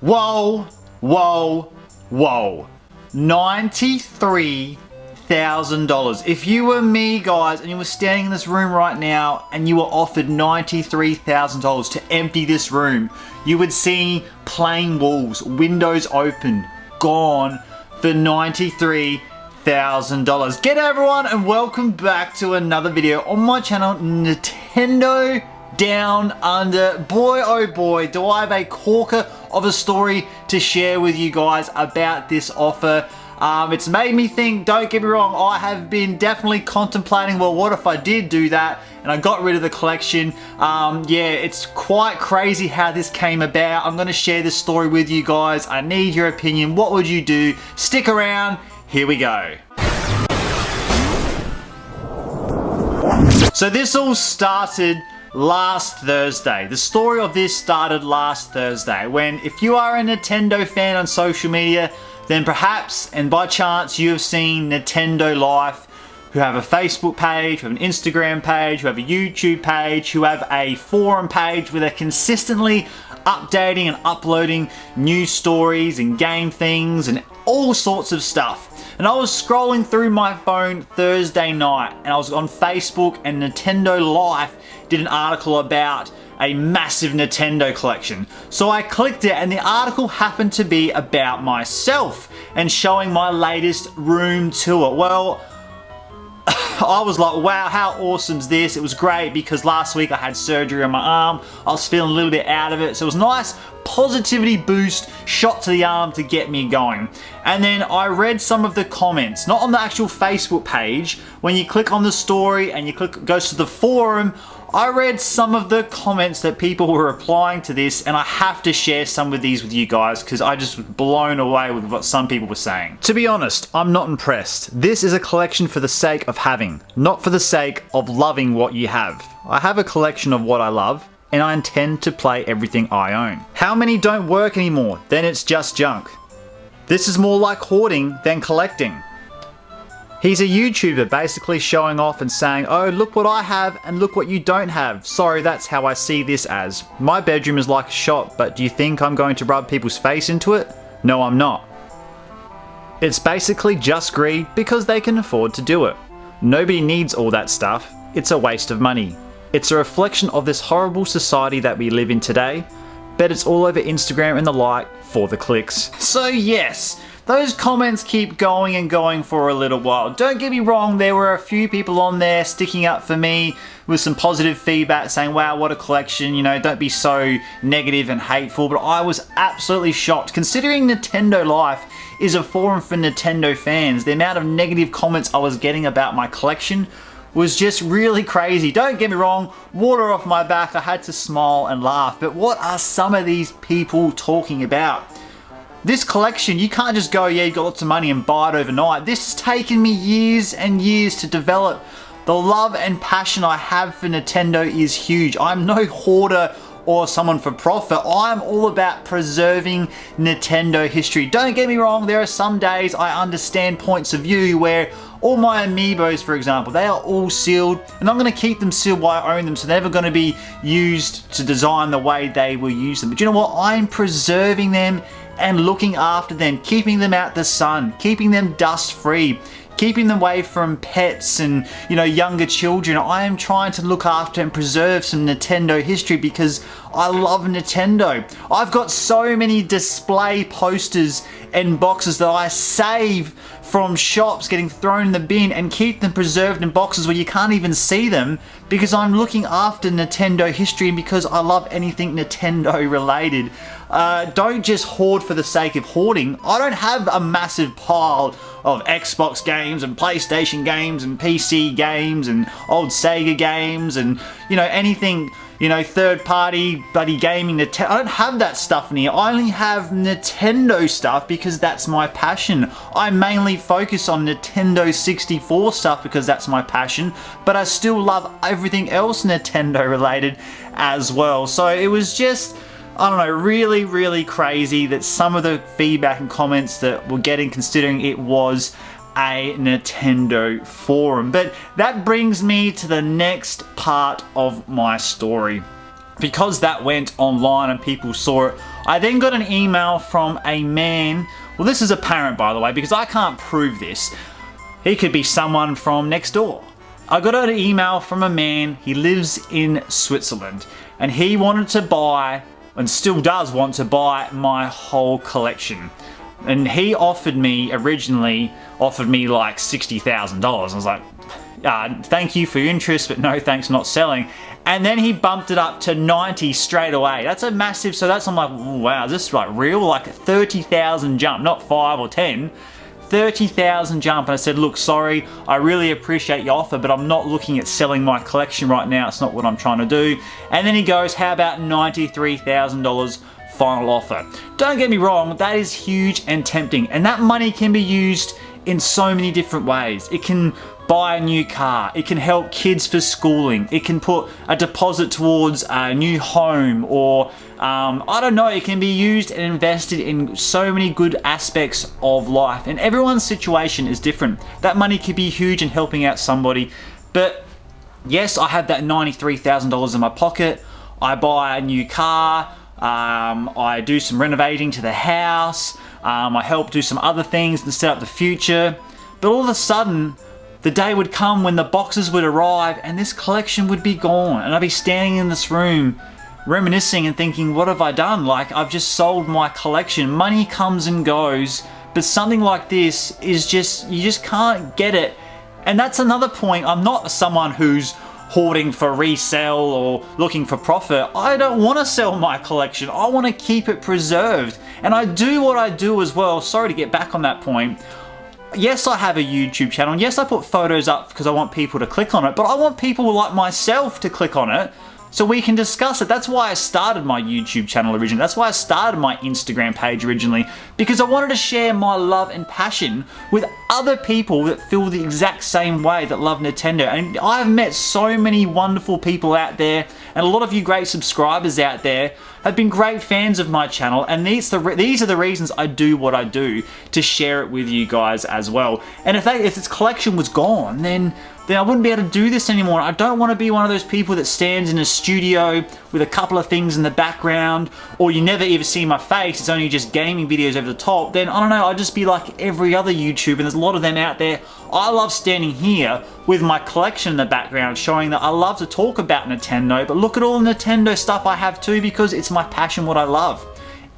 Whoa, whoa, whoa. $93,000. If you were me, guys, and you were standing in this room right now and you were offered $93,000 to empty this room, you would see plain walls, windows open, gone for $93,000. G'day everyone and welcome back to another video on my channel, Nintendo Down Under. Boy oh boy, do I have a corker of a story to share with you guys about this offer. It's made me think, don't get me wrong, I have been definitely contemplating, well, what if I did do that and I got rid of the collection? Yeah, it's quite crazy how this came about. I'm going to share this story with you guys. I need your opinion. What would you do? Stick around. Here we go. So this all started last Thursday. The story of this started last Thursday when, if you are a Nintendo fan on social media, then perhaps and by chance you have seen Nintendo Life, who have a Facebook page, who have an Instagram page, who have a YouTube page, who have a forum page where they're consistently updating and uploading news stories and game things and all sorts of stuff. And I was scrolling through my phone Thursday night and I was on Facebook, and Nintendo Life did an article about a massive Nintendo collection. So I clicked it and the article happened to be about myself and showing my latest room tour. Well, I was like, wow, how awesome is this? It was great because last week I had surgery on my arm. I was feeling a little bit out of it. So it was a nice positivity boost shot to the arm to get me going. And then I read some of the comments, not on the actual Facebook page. When you click on the story and you click, goes to the forum, I read some of the comments that people were replying to this, and I have to share some of these with you guys because I just was blown away with what some people were saying. To be honest, I'm not impressed. This is a collection for the sake of having, not for the sake of loving what you have. I have a collection of what I love, and I intend to play everything I own. How many don't work anymore? Then it's just junk. This is more like hoarding than collecting. He's a YouTuber basically showing off and saying, oh, look what I have and look what you don't have. Sorry, that's how I see this as. My bedroom is like a shop, but do you think I'm going to rub people's face into it? No, I'm not. It's basically just greed because they can afford to do it. Nobody needs all that stuff. It's a waste of money. It's a reflection of this horrible society that we live in today, but it's all over Instagram and the like for the clicks. So yes, those comments keep going and going for a little while. Don't get me wrong, there were a few people on there sticking up for me with some positive feedback saying, wow, what a collection, you know, don't be so negative and hateful. But I was absolutely shocked. Considering Nintendo Life is a forum for Nintendo fans, the amount of negative comments I was getting about my collection was just really crazy. Don't get me wrong, water off my back, I had to smile and laugh. But what are some of these people talking about? This collection, you can't just go, yeah, you got lots of money and buy it overnight. This has taken me years and years to develop. The love and passion I have for Nintendo is huge. I'm no hoarder or someone for profit. I'm all about preserving Nintendo history. Don't get me wrong, there are some days I understand points of view where all my amiibos, for example, they are all sealed, and I'm going to keep them sealed while I own them, so they're never going to be used to design the way they will use them. But you know what? I'm preserving them and looking after them, keeping them out the sun, keeping them dust free, keeping them away from pets and, you know, younger children. I am trying to look after and preserve some Nintendo history because I love Nintendo. I've got so many display posters and boxes that I save from shops getting thrown in the bin and keep them preserved in boxes where you can't even see them because I'm looking after Nintendo history and because I love anything Nintendo related. Don't just hoard for the sake of hoarding. I don't have a massive pile of Xbox games and PlayStation games and PC games and old Sega games and, you know, anything, you know, third party bloody gaming. I don't have that stuff in here. I only have Nintendo stuff because that's my passion. I mainly focus on Nintendo 64 stuff because that's my passion, but I still love everything else Nintendo related as well. So it was just, I don't know, really, really crazy that some of the feedback and comments that we're getting, considering it was a Nintendo forum. But that brings me to the next part of my story. because that went online and people saw it, I then got an email from a man. Well, this is apparent, by the way, because I can't prove this. He could be someone from next door. I got an email from a man. He lives in Switzerland, and he wanted to buy, and still does want to buy, my whole collection. And he originally offered me like $60,000. I was like, thank you for your interest, but no thanks, not selling. And then he bumped it up to 90 straight away. That's a massive, so that's, I'm like, wow, is this like real? Like a 30,000 jump, not 5 or 10. 30,000 jump. And I said, look, sorry, I really appreciate your offer, but I'm not looking at selling my collection right now. It's not what I'm trying to do. And then he goes, how about $93,000 final offer? Don't get me wrong, that is huge and tempting, and that money can be used in so many different ways. It can buy a new car, it can help kids for schooling, it can put a deposit towards a new home, or I don't know, it can be used and invested in so many good aspects of life, and everyone's situation is different. That money could be huge in helping out somebody, but yes, I have that $93,000 in my pocket. I buy a new car, I do some renovating to the house, I help do some other things and set up the future, but all of a sudden the day would come when the boxes would arrive and this collection would be gone, and I'd be standing in this room reminiscing and thinking, what have I done? Like, I've just sold my collection. Money comes and goes, but something like this is just, you just can't get it. And that's another point. I'm not someone who's hoarding for resale or looking for profit. I don't want to sell my collection. I want to keep it preserved. And I do what I do as well. Sorry to get back on that point. Yes, I have a YouTube channel. Yes, I put photos up because I want people to click on it, but I want people like myself to click on it so we can discuss it. That's why I started my YouTube channel originally. That's why I started my Instagram page originally, because I wanted to share my love and passion with other people that feel the exact same way, that love Nintendo. And I've met so many wonderful people out there, and a lot of you great subscribers out there have been great fans of my channel, and these are the reasons I do what I do, to share it with you guys as well. And if this collection was gone, then I wouldn't be able to do this anymore. I don't want to be one of those people that stands in a studio with a couple of things in the background, or you never even see my face, it's only just gaming videos over the top. Then, I don't know, I'd just be like every other YouTuber, and there's a lot of them out there. I love standing here with my collection in the background, showing that I love to talk about Nintendo, but look at all the Nintendo stuff I have too, because it's my passion, what I love.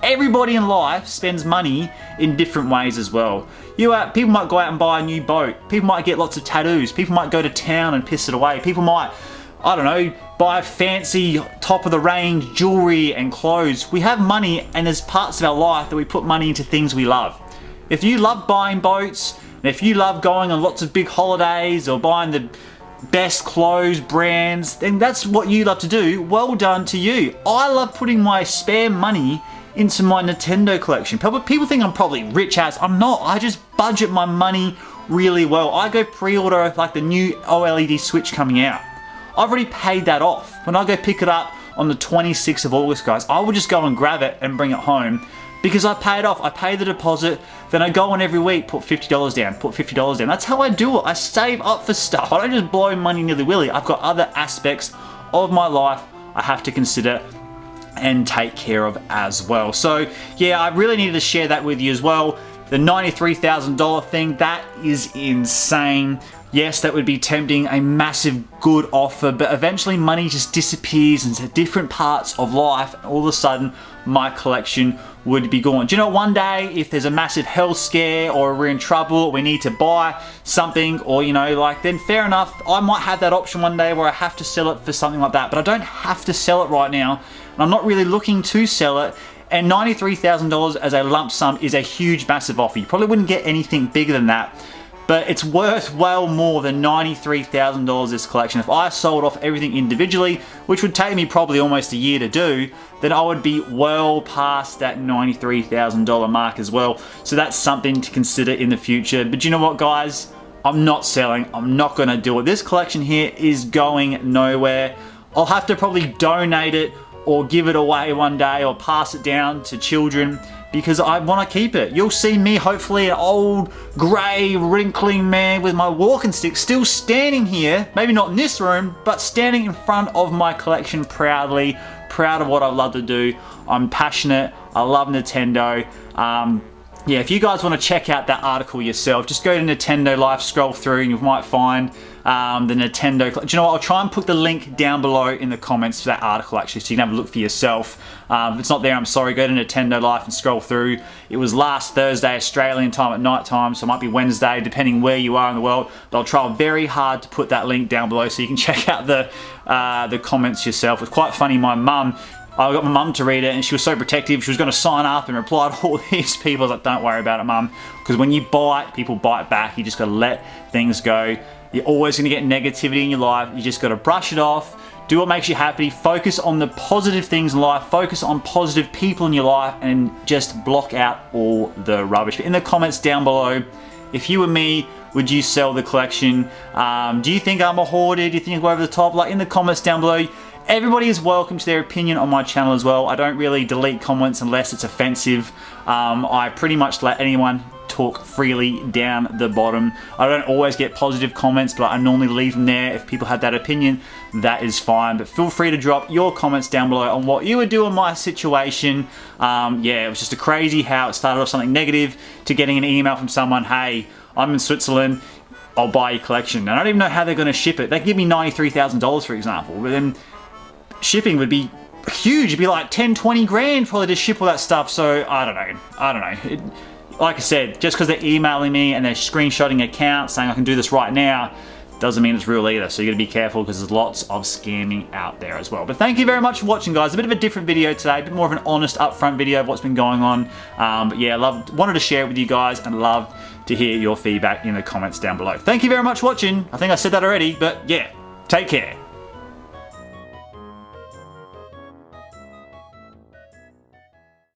Everybody in life spends money in different ways as well. People might go out and buy a new boat. People might get lots of tattoos. People might go to town and piss it away. People might, I don't know, buy fancy top of the range jewelry and clothes. We have money, and there's parts of our life that we put money into things we love. If you love buying boats, and if you love going on lots of big holidays or buying the best clothes brands, then that's what you love to do. Well done to you. I love putting my spare money into my Nintendo collection. People think I'm probably rich as. I'm not. I just budget my money really well. I go pre-order like the new OLED Switch coming out. I've already paid that off. When I go pick it up on the 26th of August, guys, I will just go and grab it and bring it home, because I pay it off. I pay the deposit, then I go on every week, put $50 down, put $50 down. That's how I do it. I save up for stuff. I don't just blow money nilly-willy. I've got other aspects of my life I have to consider and take care of as well. So yeah, I really needed to share that with you as well. The $93,000 thing, that is insane. Yes, that would be tempting, a massive good offer, but eventually money just disappears into different parts of life, and all of a sudden my collection would be gone. Do you know, one day if there's a massive health scare, or we're in trouble, we need to buy something, or you know, like, then fair enough, I might have that option one day where I have to sell it for something like that, but I don't have to sell it right now, and I'm not really looking to sell it. And $93,000 as a lump sum is a huge, massive offer. You probably wouldn't get anything bigger than that, but it's worth well more than $93,000 this collection. If I sold off everything individually, which would take me probably almost a year to do, then I would be well past that $93,000 mark as well. So that's something to consider in the future. But you know what, guys? I'm not selling. I'm not going to do it. This collection here is going nowhere. I'll have to probably donate it or give it away one day or pass it down to children, because I want to keep it. You'll see me, hopefully an old, grey, wrinkling man with my walking stick, still standing here, maybe not in this room, but standing in front of my collection proudly proud of what I love to do. I'm passionate. I love Nintendo. Yeah, if you guys want to check out that article yourself, just go to Nintendo Life, scroll through, and you might find the Nintendo. Do you know what? I'll try and put the link down below in the comments for that article, actually, so you can have a look for yourself. If it's not there, I'm sorry. Go to Nintendo Life and scroll through. It was last Thursday, Australian time at night time, so it might be Wednesday, depending where you are in the world. But I'll try very hard to put that link down below so you can check out the comments yourself. It's quite funny. I got my mum to read it, and she was so protective. She was going to sign up and reply to all these people. I was like, don't worry about it, mum. Because when you bite, people bite back. You just got to let things go. You're always going to get negativity in your life. You just got to brush it off. Do what makes you happy. Focus on the positive things in life. Focus on positive people in your life, and just block out all the rubbish. But in the comments down below, if you were me, would you sell the collection? Do you think I'm a hoarder? Do you think I go over the top? Like, in the comments down below, everybody is welcome to their opinion on my channel as well. I don't really delete comments unless it's offensive. I pretty much let anyone talk freely down the bottom. I don't always get positive comments, but I normally leave them there. If people have that opinion, that is fine. But feel free to drop your comments down below on what you would do in my situation. Yeah, it was just crazy how it started off something negative to getting an email from someone, hey, I'm in Switzerland, I'll buy your collection. And I don't even know how they're going to ship it. They give me $93,000, for example, but then shipping would be huge. It'd be like 10, 20 grand probably to ship all that stuff. So I don't know. Like I said, just because they're emailing me and they're screenshotting accounts saying I can do this right now, doesn't mean it's real either. So you got to be careful, because there's lots of scamming out there as well. But thank you very much for watching, guys. A bit of a different video today, a bit more of an honest, upfront video of what's been going on. But yeah, wanted to share it with you guys, and love to hear your feedback in the comments down below. Thank you very much for watching. I think I said that already, but yeah, take care.